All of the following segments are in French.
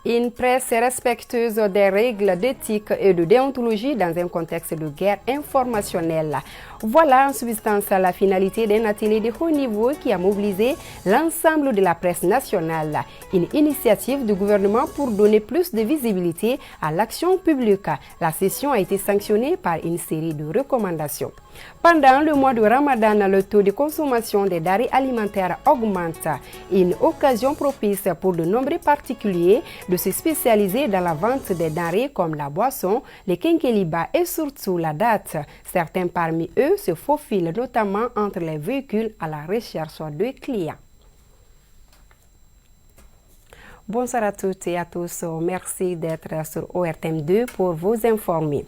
Une presse respectueuse des règles d'éthique et de déontologie dans un contexte de guerre informationnelle. Voilà en substance la finalité d'un atelier de haut niveau qui a mobilisé l'ensemble de la presse nationale. Une initiative du gouvernement pour donner plus de visibilité à l'action publique. La session a été sanctionnée par une série de recommandations. Pendant le mois de Ramadan, le taux de consommation des denrées alimentaires augmente. Une occasion propice pour de nombreux particuliers de se spécialiser dans la vente des denrées comme la boisson, les quinqueliba et surtout la date. Certains parmi eux se faufilent notamment entre les véhicules à la recherche de clients. Bonsoir à toutes et à tous. Merci d'être sur ORTM2 pour vous informer.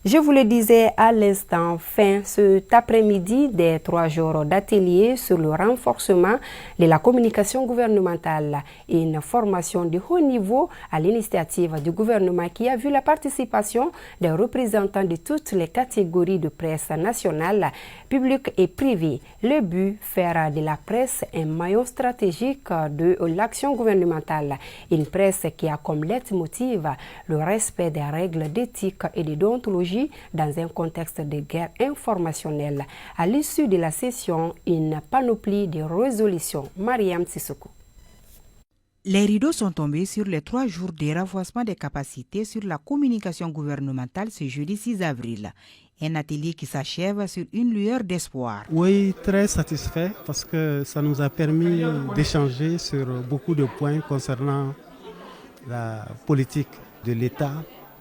Je vous le disais à l'instant, fin cet après-midi des 3 jours d'atelier sur le renforcement de la communication gouvernementale et une formation de haut niveau à l'initiative du gouvernement qui a vu la participation des représentants de toutes les catégories de presse nationale, publique et privée. Le but, faire de la presse un maillon stratégique de l'action gouvernementale. Une presse qui a comme leitmotiv le respect des règles d'éthique et de déontologie dans un contexte de guerre informationnelle. À l'issue de la session, une panoplie de résolutions. Mariam Sissoko. Les rideaux sont tombés sur les 3 jours de renforcement des capacités sur la communication gouvernementale ce jeudi 6 avril. Un atelier qui s'achève sur une lueur d'espoir. Oui, très satisfait parce que ça nous a permis d'échanger sur beaucoup de points concernant la politique de l'État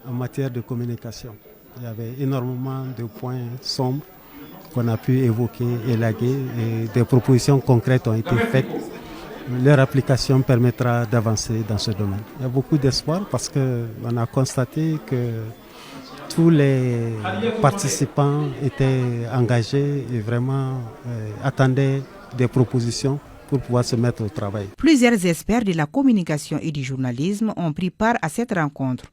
en matière de communication. Il y avait énormément de points sombres qu'on a pu évoquer, élaguer et des propositions concrètes ont été faites. Leur application permettra d'avancer dans ce domaine. Il y a beaucoup d'espoir parce qu'on a constaté que tous les participants étaient engagés et vraiment attendaient des propositions pour pouvoir se mettre au travail. Plusieurs experts de la communication et du journalisme ont pris part à cette rencontre.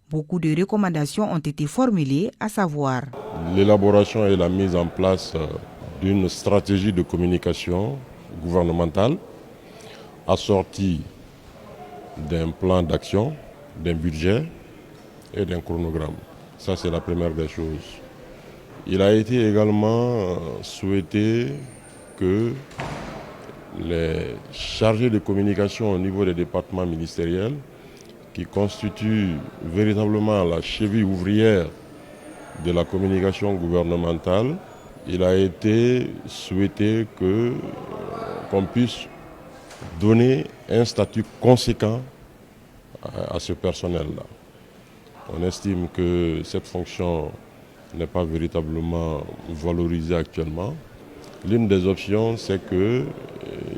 Beaucoup de recommandations ont été formulées, à savoir l'élaboration et la mise en place d'une stratégie de communication gouvernementale assortie d'un plan d'action, d'un budget et d'un chronogramme. Ça, c'est la première des choses. Il a été également souhaité que les chargés de communication au niveau des départements ministériels qui constitue véritablement la cheville ouvrière de la communication gouvernementale, il a été souhaité qu'on puisse donner un statut conséquent à ce personnel-là. On estime que cette fonction n'est pas véritablement valorisée actuellement. L'une des options, c'est qu'il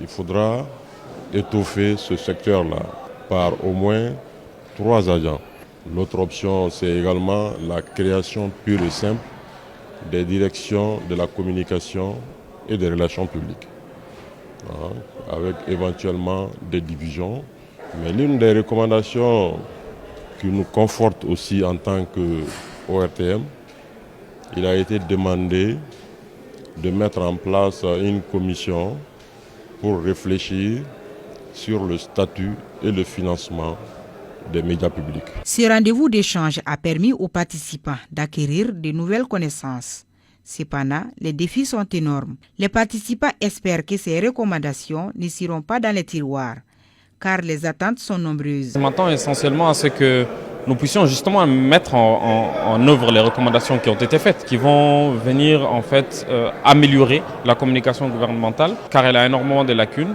faudra étoffer ce secteur-là par au moins 3 agents. L'autre option, c'est également la création pure et simple des directions de la communication et des relations publiques, avec éventuellement des divisions. Mais l'une des recommandations qui nous conforte aussi en tant que ORTM, il a été demandé de mettre en place une commission pour réfléchir sur le statut et le financement des médias publics. Ce rendez-vous d'échange a permis aux participants d'acquérir de nouvelles connaissances. Cependant, les défis sont énormes. Les participants espèrent que ces recommandations ne seront pas dans les tiroirs, car les attentes sont nombreuses. Je m'attends essentiellement à ce que nous puissions justement mettre en œuvre les recommandations qui ont été faites, qui vont venir en fait améliorer la communication gouvernementale, car elle a énormément de lacunes.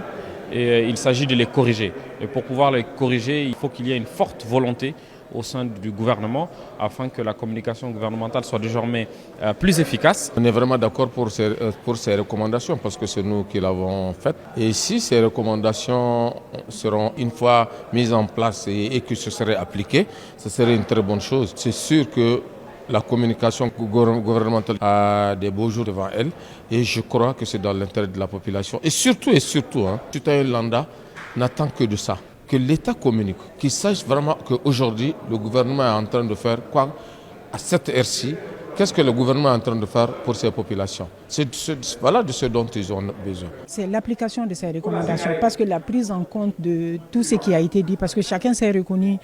Et il s'agit de les corriger. Et pour pouvoir les corriger, il faut qu'il y ait une forte volonté au sein du gouvernement afin que la communication gouvernementale soit désormais plus efficace. On est vraiment d'accord pour ces recommandations parce que c'est nous qui l'avons faites. Et si ces recommandations seront une fois mises en place et que ce serait appliqué, ce serait une très bonne chose. C'est sûr que la communication gouvernementale a des beaux jours devant elle et je crois que c'est dans l'intérêt de la population. Et surtout, citoyen lambda n'attend que de ça, que l'État communique, qu'il sache vraiment qu'aujourd'hui, le gouvernement est en train de faire quoi à cette heure-ci Qu'est-ce que le gouvernement est en train de faire pour ces populations? Voilà de ce dont ils ont besoin. C'est l'application de ces recommandations, parce que la prise en compte de tout ce qui a été dit, parce que chacun s'est reconnu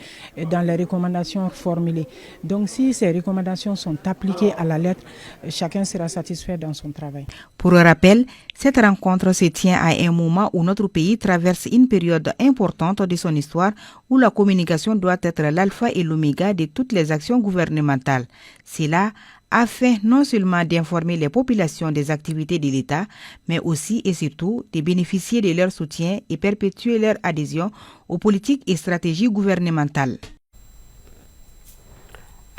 dans les recommandations formulées. Donc si ces recommandations sont appliquées à la lettre, chacun sera satisfait dans son travail. Pour rappel, cette rencontre se tient à un moment où notre pays traverse une période importante de son histoire où la communication doit être l'alpha et l'oméga de toutes les actions gouvernementales. C'est là afin non seulement d'informer les populations des activités de l'État, mais aussi et surtout de bénéficier de leur soutien et perpétuer leur adhésion aux politiques et stratégies gouvernementales.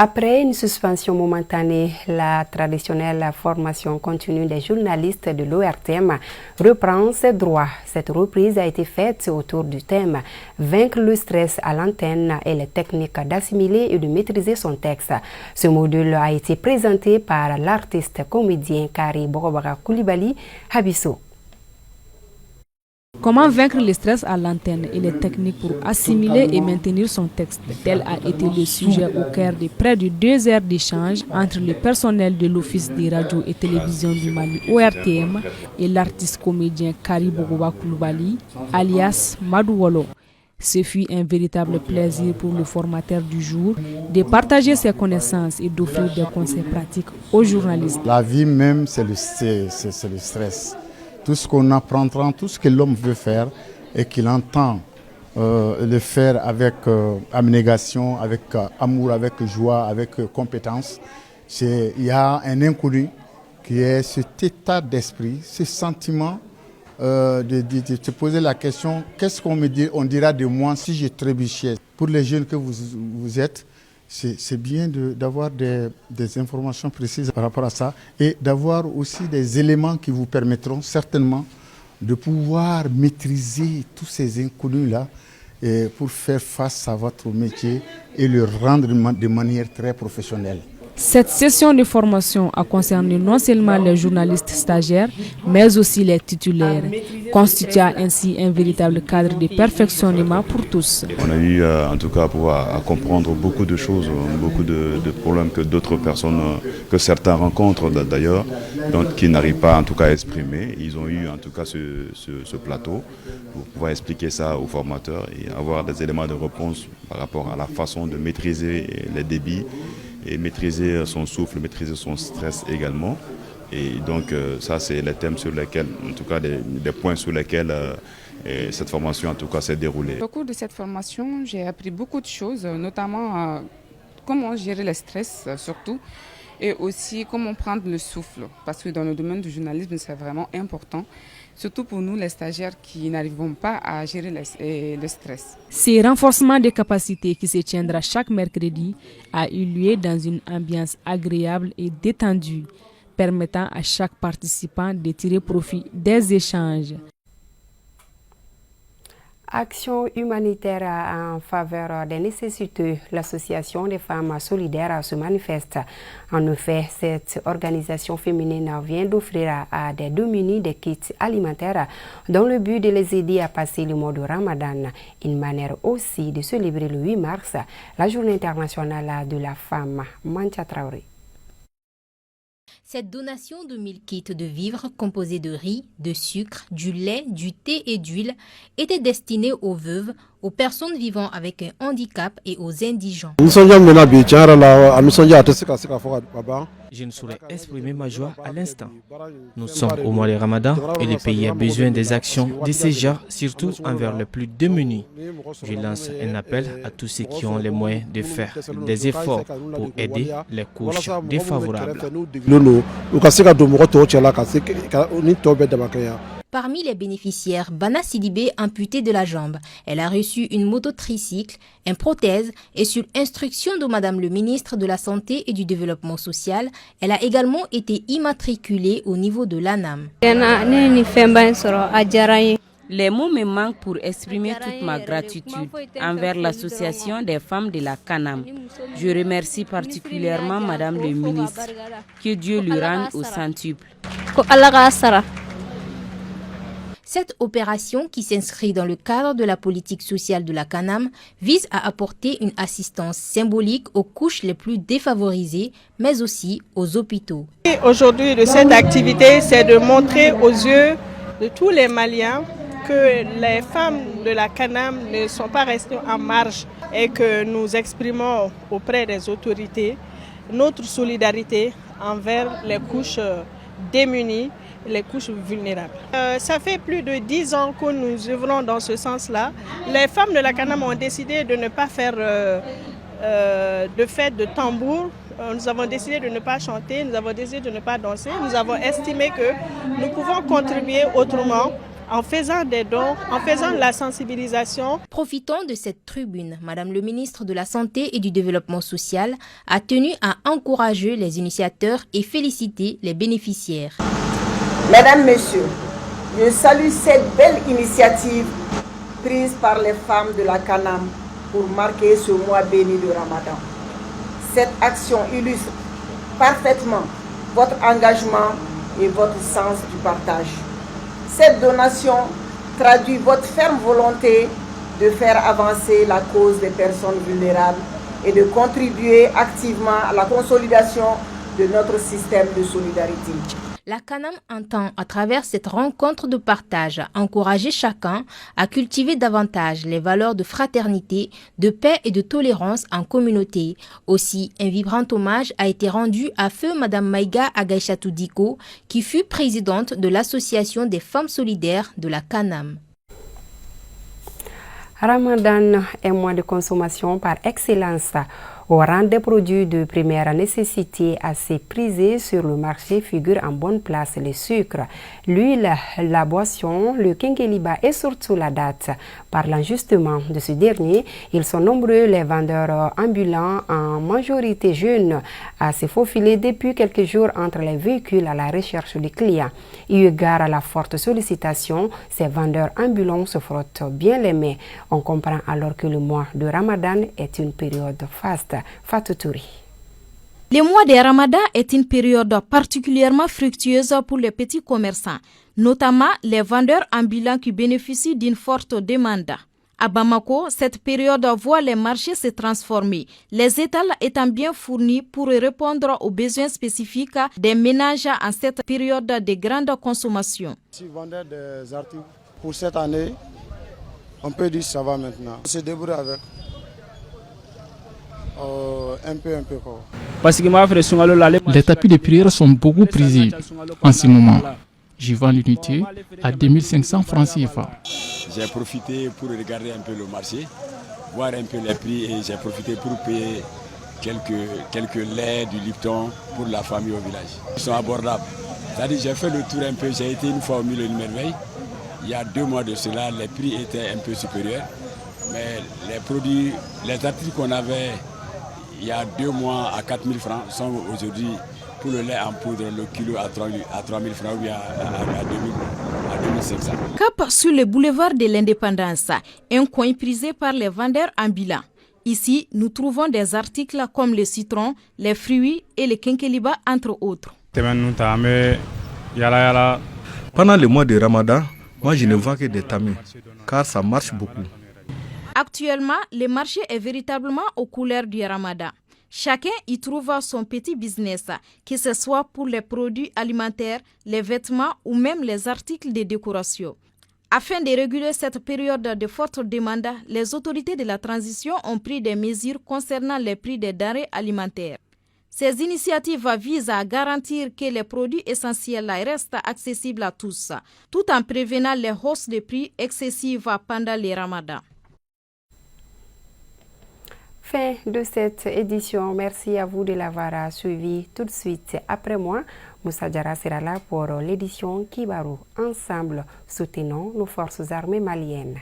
Après une suspension momentanée, la traditionnelle formation continue des journalistes de l'ORTM reprend ses droits. Cette reprise a été faite autour du thème « Vaincre le stress à l'antenne et les techniques d'assimiler et de maîtriser son texte ». Ce module a été présenté par l'artiste comédien Kari Bogobara Koulibaly Habisso. Comment vaincre le stress à l'antenne et les techniques pour assimiler et maintenir son texte? Tel a été le sujet au cœur de près de 2 heures d'échange entre le personnel de l'Office des radios et télévisions du Mali ORTM et l'artiste comédien Kari Bogobara Koulibaly, alias Madouolo. Ce fut un véritable plaisir pour le formateur du jour de partager ses connaissances et d'offrir des conseils pratiques aux journalistes. La vie même, c'est le stress. Tout ce qu'on apprendra, tout ce que l'homme veut faire et qu'il entend le faire avec abnégation, avec amour, avec joie, avec compétence, il y a un inconnu qui est cet état d'esprit, ce sentiment de te poser la question, qu'est-ce on dira de moi si je trébuchais? Pour les jeunes que vous êtes, c'est bien d'avoir des informations précises par rapport à ça et d'avoir aussi des éléments qui vous permettront certainement de pouvoir maîtriser tous ces inconnus-là pour faire face à votre métier et le rendre de manière très professionnelle. Cette session de formation a concerné non seulement les journalistes stagiaires, mais aussi les titulaires, constituant ainsi un véritable cadre de perfectionnement pour tous. On a eu en tout cas à comprendre beaucoup de choses, beaucoup de problèmes que d'autres personnes, que certains rencontrent d'ailleurs, donc qui n'arrivent pas en tout cas à exprimer. Ils ont eu en tout cas ce plateau pour pouvoir expliquer ça aux formateurs et avoir des éléments de réponse par rapport à la façon de maîtriser les débits et maîtriser son souffle, maîtriser son stress également. Et donc ça, c'est les thèmes sur lesquels, en tout cas des points sur lesquels cette formation en tout cas s'est déroulée. Au cours de cette formation, j'ai appris beaucoup de choses, notamment comment gérer le stress surtout, et aussi comment prendre le souffle, parce que dans le domaine du journalisme, c'est vraiment important. Surtout pour nous, les stagiaires qui n'arrivons pas à gérer le stress. Ce renforcement des capacités qui se tiendra chaque mercredi a eu lieu dans une ambiance agréable et détendue, permettant à chaque participant de tirer profit des échanges. Action humanitaire en faveur des nécessiteux. L'association des femmes solidaires se manifeste. En effet, cette organisation féminine vient d'offrir à des démunis des kits alimentaires dans le but de les aider à passer le mois de Ramadan. Une manière aussi de célébrer le 8 mars, la journée internationale de la femme. Mancha Traoré. Cette donation de 1000 kits de vivres composés de riz, de sucre, du lait, du thé et d'huile était destinée aux veuves, aux personnes vivant avec un handicap et aux indigents. Je ne saurais exprimer ma joie à l'instant. Nous sommes au mois de Ramadan et le pays a besoin des actions de ces genres, surtout envers les plus démunis. Je lance un appel à tous ceux qui ont les moyens de faire des efforts pour aider les couches défavorables. Parmi les bénéficiaires, Bana Sidibé, amputée de la jambe. Elle a reçu une moto-tricycle, une prothèse et sur instruction de Madame le ministre de la Santé et du Développement social, elle a également été immatriculée au niveau de l'ANAM. Les mots me manquent pour exprimer toute ma gratitude envers l'association des femmes de la Canam. Je remercie particulièrement Madame le ministre. Que Dieu lui rende au centuple. Cette opération, qui s'inscrit dans le cadre de la politique sociale de la CANAM, vise à apporter une assistance symbolique aux couches les plus défavorisées, mais aussi aux hôpitaux. Aujourd'hui, de cette activité, c'est de montrer aux yeux de tous les Maliens que les femmes de la CANAM ne sont pas restées en marge et que nous exprimons auprès des autorités notre solidarité envers les couches démunies, les couches vulnérables. Ça fait plus de 10 ans que nous œuvrons dans ce sens-là. Les femmes de la CANAM ont décidé de ne pas faire de fête de tambour. Nous avons décidé de ne pas chanter, nous avons décidé de ne pas danser. Nous avons estimé que nous pouvons contribuer autrement en faisant des dons, en faisant de la sensibilisation. Profitant de cette tribune, Madame le ministre de la Santé et du Développement social a tenu à encourager les initiateurs et féliciter les bénéficiaires. Mesdames, Messieurs, je salue cette belle initiative prise par les femmes de la CANAM pour marquer ce mois béni de Ramadan. Cette action illustre parfaitement votre engagement et votre sens du partage. Cette donation traduit votre ferme volonté de faire avancer la cause des personnes vulnérables et de contribuer activement à la consolidation de notre système de solidarité. La CANAM entend, à travers cette rencontre de partage, encourager chacun à cultiver davantage les valeurs de fraternité, de paix et de tolérance en communauté. Aussi, un vibrant hommage a été rendu à feu Madame Maïga Agaïchatou Diko, qui fut présidente de l'Association des femmes solidaires de la CANAM. Ramadan est mois de consommation par excellence. Au rang des produits de première nécessité assez prisés sur le marché figurent en bonne place le sucre, l'huile, la boisson, le kinkeliba et surtout la date. Parlant justement de ce dernier, ils sont nombreux les vendeurs ambulants, en majorité jeunes, à se faufiler depuis quelques jours entre les véhicules à la recherche des clients. Eu égard à la forte sollicitation, ces vendeurs ambulants se frottent bien les mains. On comprend alors que le mois de Ramadan est une période faste. Fatou Touri. Le mois de Ramadan est une période particulièrement fructueuse pour les petits commerçants, notamment les vendeurs ambulants qui bénéficient d'une forte demande. À Bamako, cette période voit les marchés se transformer, les étals étant bien fournis pour répondre aux besoins spécifiques des ménages en cette période de grande consommation. Si vendeur des articles pour cette année, on peut dire que ça va maintenant. On se débrouille avec. Un peu quoi. Les tapis de prière sont beaucoup prisés en ce moment. J'y vends l'unité à 2500 francs CFA. J'ai profité pour regarder un peu le marché, voir un peu les prix et j'ai profité pour payer quelques laits du Lipton pour la famille au village. Ils sont abordables. C'est-à-dire j'ai fait le tour un peu, j'ai été une fois au Mille et une Merveilles. Il y a 2 mois de cela, les prix étaient un peu supérieurs. Mais les produits, les articles qu'on avait il y a 2 mois à 4000 francs sont aujourd'hui pour le lait en poudre, le kilo à 3000 francs ou à 2500. Cap sur le boulevard de l'Indépendance, un coin prisé par les vendeurs ambulants. Ici, nous trouvons des articles comme le citron, les fruits et le kinkeliba, entre autres. Pendant le mois de Ramadan, moi je ne vends que des tamis, car ça marche beaucoup. Actuellement, le marché est véritablement aux couleurs du Ramadan. Chacun y trouve son petit business, que ce soit pour les produits alimentaires, les vêtements ou même les articles de décoration. Afin de réguler cette période de forte demande, les autorités de la transition ont pris des mesures concernant les prix des denrées alimentaires. Ces initiatives visent à garantir que les produits essentiels restent accessibles à tous, tout en prévenant les hausses de prix excessives pendant le Ramadan. Fin de cette édition. Merci à vous de l'avoir suivi. Tout de suite après moi, Moussa Diarra sera là pour l'édition Kibarou. Ensemble, soutenons nos forces armées maliennes.